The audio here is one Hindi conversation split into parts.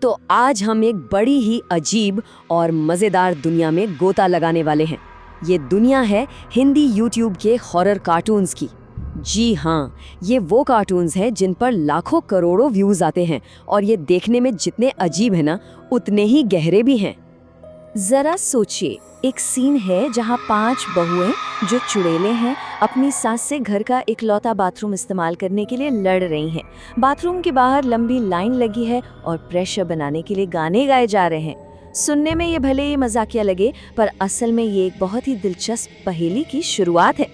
तो आज हम एक बड़ी ही अजीब और मज़ेदार दुनिया में गोता लगाने वाले हैं। ये दुनिया है हिंदी यूट्यूब के हॉरर कार्टून्स की। जी हाँ, ये वो कार्टून्स हैं जिन पर लाखों करोड़ों व्यूज़ आते हैं और ये देखने में जितने अजीब हैं ना, उतने ही गहरे भी हैं। ज़रा सोचिए, एक सीन है जहाँ 5 बहुएं जो चुड़ैलें हैं अपनी सास से घर का इकलौता बाथरूम इस्तेमाल करने के लिए लड़ रही हैं। बाथरूम के बाहर लंबी लाइन लगी है और प्रेशर बनाने के लिए गाने गाए जा रहे हैं। सुनने में ये भले ही मजाकिया लगे, पर असल में ये एक बहुत ही दिलचस्प पहेली की शुरुआत है।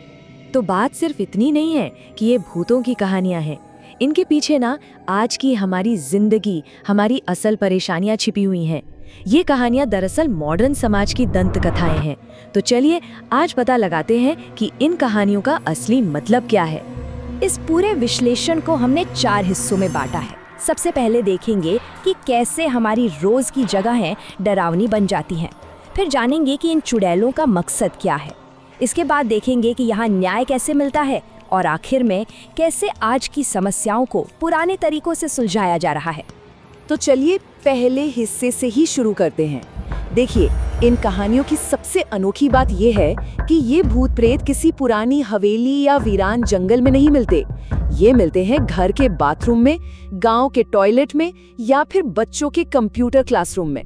तो बात सिर्फ इतनी नहीं है कि ये भूतों की कहानियाँ हैं। इनके पीछे ना आज की हमारी जिंदगी, हमारी असल परेशानियाँ छिपी हुई हैं। ये कहानियां दरअसल मॉडर्न समाज की दंत कथाएं हैं। तो चलिए आज पता लगाते हैं कि इन कहानियों का असली मतलब क्या है। इस पूरे विश्लेषण को हमने 4 हिस्सों में बांटा है। सबसे पहले देखेंगे कि कैसे हमारी रोज की जगहें डरावनी बन जाती हैं। फिर जानेंगे कि इन चुड़ैलों का मकसद क्या है। इसके बाद देखेंगे कि यहाँ न्याय कैसे मिलता है और आखिर में कैसे आज की समस्याओं को पुराने तरीकों से सुलझाया जा रहा है। तो चलिए पहले हिस्से से ही शुरू करते हैं। देखिए, इन कहानियों की सबसे अनोखी बात यह है कि ये भूत प्रेत किसी पुरानी हवेली या वीरान जंगल में नहीं मिलते। ये मिलते हैं घर के बाथरूम में, गांव के टॉयलेट में या फिर बच्चों के कंप्यूटर क्लासरूम में।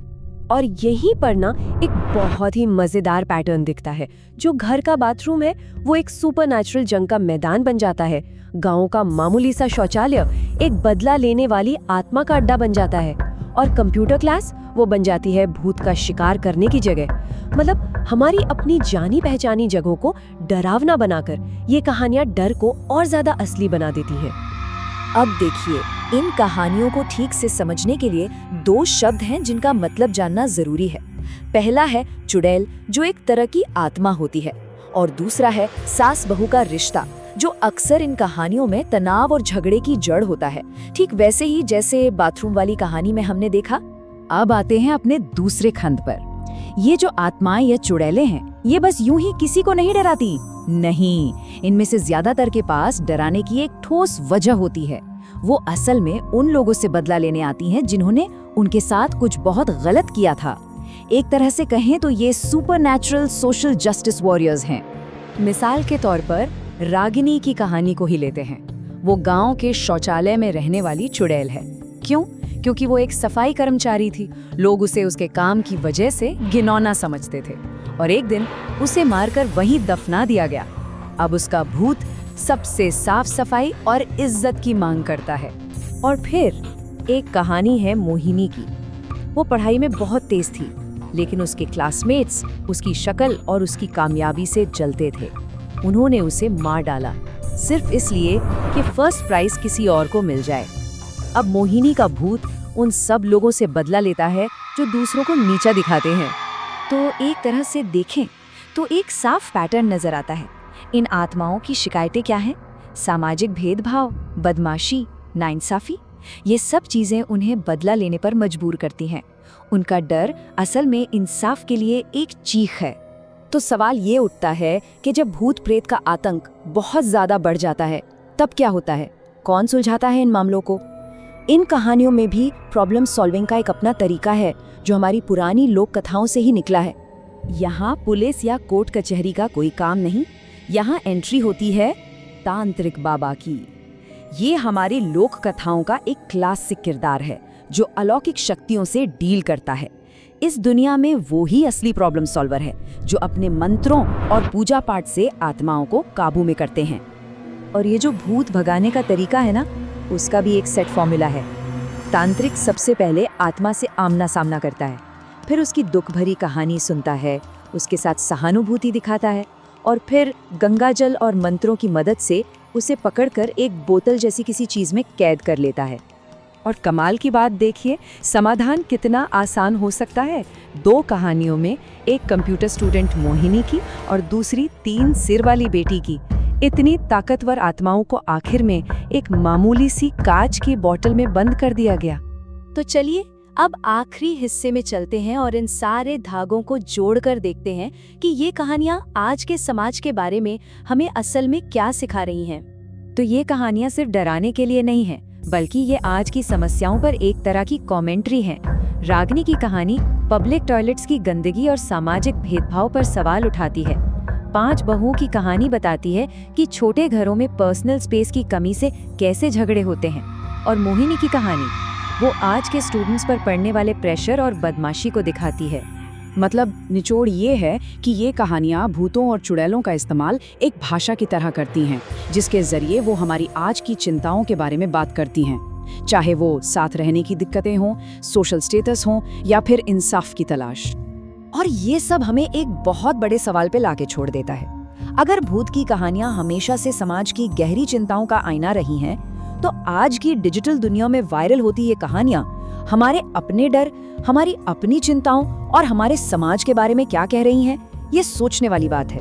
और यहीं पर ना एक बहुत ही मजेदार पैटर्न दिखता है। जो घर का बाथरूम है वो एक सुपरनैचुरल जंग का मैदान बन जाता है। गांव का मामूली सा शौचालय एक बदला लेने वाली आत्मा का अड्डा बन जाता है और कंप्यूटर क्लास वो बन जाती है भूत का शिकार करने की जगह। मतलब हमारी अपनी जानी पहचानी जगहों को डरावना बनाकर ये कहानियां डर को और ज्यादा असली बना देती है। अब देखिए, इन कहानियों को ठीक से समझने के लिए 2 शब्द हैं जिनका मतलब जानना जरूरी है। पहला है चुड़ैल, जो एक तरह की आत्मा होती है, और दूसरा है सास बहू का रिश्ता, जो अक्सर इन कहानियों में तनाव और झगड़े की जड़ होता है। ठीक वैसे ही जैसे बाथरूम वाली कहानी में हमने देखा। अब आते हैं अपने दूसरे खंड पर। ये जो आत्माएं या चुड़ैलें हैं, ये बस यूं ही किसी को नहीं डराती। नहीं, इनमें से ज्यादातर के पास डराने की एक ठोस वजह होती है। वो असल में उन लोगों से बदला लेने आती हैं जिन्होंने उनके साथ कुछ बहुत गलत किया था। एक तरह से कहें तो ये सुपरनैचुरल सोशल जस्टिस वॉरियर्स हैं। मिसाल के तौर पर रागिनी की कहानी को ही लेते हैं। वो गांव के शौचालय में रहने वाली चुड़ैल है। क्यों? क्योंकि वो एक सफाई कर्मचारी थी। लोग उसे उसके काम की वजह से घिनौना समझते थे और एक दिन उसे मारकर वहीं दफना दिया गया। अब उसका भूत सबसे साफ सफाई और इज्जत की मांग करता है। और फिर एक कहानी है मोहिनी की। वो पढ़ाई में बहुत तेज थी, लेकिन उसके क्लासमेट्स उसकी शक्ल और उसकी कामयाबी से जलते थे। उन्होंने उसे मार डाला सिर्फ इसलिए कि फर्स्ट प्राइज किसी और को मिल जाए। अब मोहिनी का भूत उन सब लोगों से बदला लेता है जो दूसरों को नीचा दिखाते हैं। तो एक तरह से देखें तो एक साफ पैटर्न नजर आता है। इन आत्माओं की शिकायतें क्या हैं? सामाजिक भेदभाव, बदमाशी, नाइंसाफी। ये सब चीजें उन्हें बदला लेने पर मजबूर करती हैं। उनका डर असल में इंसाफ के लिए एक चीख है। तो सवाल ये उठता है कि जब भूत प्रेत का आतंक बहुत ज्यादा बढ़ जाता है, तब क्या होता है? कौन सुलझाता है इन मामलों को? इन कहानियों में भी प्रॉब्लम सॉल्विंग का एक अपना तरीका है जो हमारी पुरानी लोक कथाओं से ही निकला है। यहाँ पुलिस या कोर्ट कचहरी का कोई काम नहीं। यहाँ एंट्री होती है तांत्रिक बाबा की। ये हमारी लोक कथाओं का एक क्लासिक किरदार है जो अलौकिक शक्तियों से डील करता है। इस दुनिया में वो ही असली प्रॉब्लम सॉल्वर है जो अपने मंत्रों और पूजा पाठ से आत्माओं को काबू में करते हैं। और ये जो भूत भगाने का तरीका है ना, उसका भी एक सेट फॉर्मूला है। तांत्रिक सबसे पहले आत्मा से आमना सामना करता है, फिर उसकी दुख भरी कहानी सुनता है, उसके साथ सहानुभूति दिखाता है और फिर गंगाजल और मंत्रों की मदद से उसे पकड़कर एक बोतल जैसी किसी चीज में कैद कर लेता है। और कमाल की बात देखिए, समाधान कितना आसान हो सकता है। 2 कहानियों में, एक कंप्यूटर स्टूडेंट मोहिनी की और दूसरी 3 सिर वाली बेटी की। इतनी ताकतवर आत्माओं को आखिर में एक मामूली सी कांच की बोतल में बंद कर दिया गया। तो चलिए अब आखिरी हिस्से में चलते हैं और इन सारे धागों को जोड़कर देखते हैं कि ये कहानियां आज के समाज के बारे में हमें असल में क्या सिखा रही हैं। तो ये कहानियां सिर्फ डराने के लिए नहीं हैं, बल्कि ये आज की समस्याओं पर एक तरह की कमेंट्री है। रागिनी की कहानी पब्लिक टॉयलेट्स की गंदगी और सामाजिक भेदभाव पर सवाल उठाती है। 5 बहुओं की कहानी बताती है कि छोटे घरों में पर्सनल स्पेस की कमी से कैसे झगड़े होते हैं। और मोहिनी की कहानी वो आज के स्टूडेंट्स पर पड़ने वाले प्रेशर और बदमाशी को दिखाती है। मतलब निचोड़ ये है कि ये कहानियाँ भूतों और चुड़ैलों का इस्तेमाल एक भाषा की तरह करती हैं, जिसके जरिए वो हमारी आज की चिंताओं के बारे में बात करती हैं, चाहे वो साथ रहने की दिक्कतें हों, सोशल स्टेटस हों या फिर इंसाफ की तलाश। और ये सब हमें एक बहुत बड़े सवाल पे लाके छोड़ देता है। अगर भूत की कहानियां हमेशा से समाज की गहरी चिंताओं का आईना रही हैं, तो आज की डिजिटल दुनिया में वायरल होती ये कहानियां हमारे अपने डर, हमारी अपनी चिंताओं और हमारे समाज के बारे में क्या कह रही हैं, ये सोचने वाली बात है।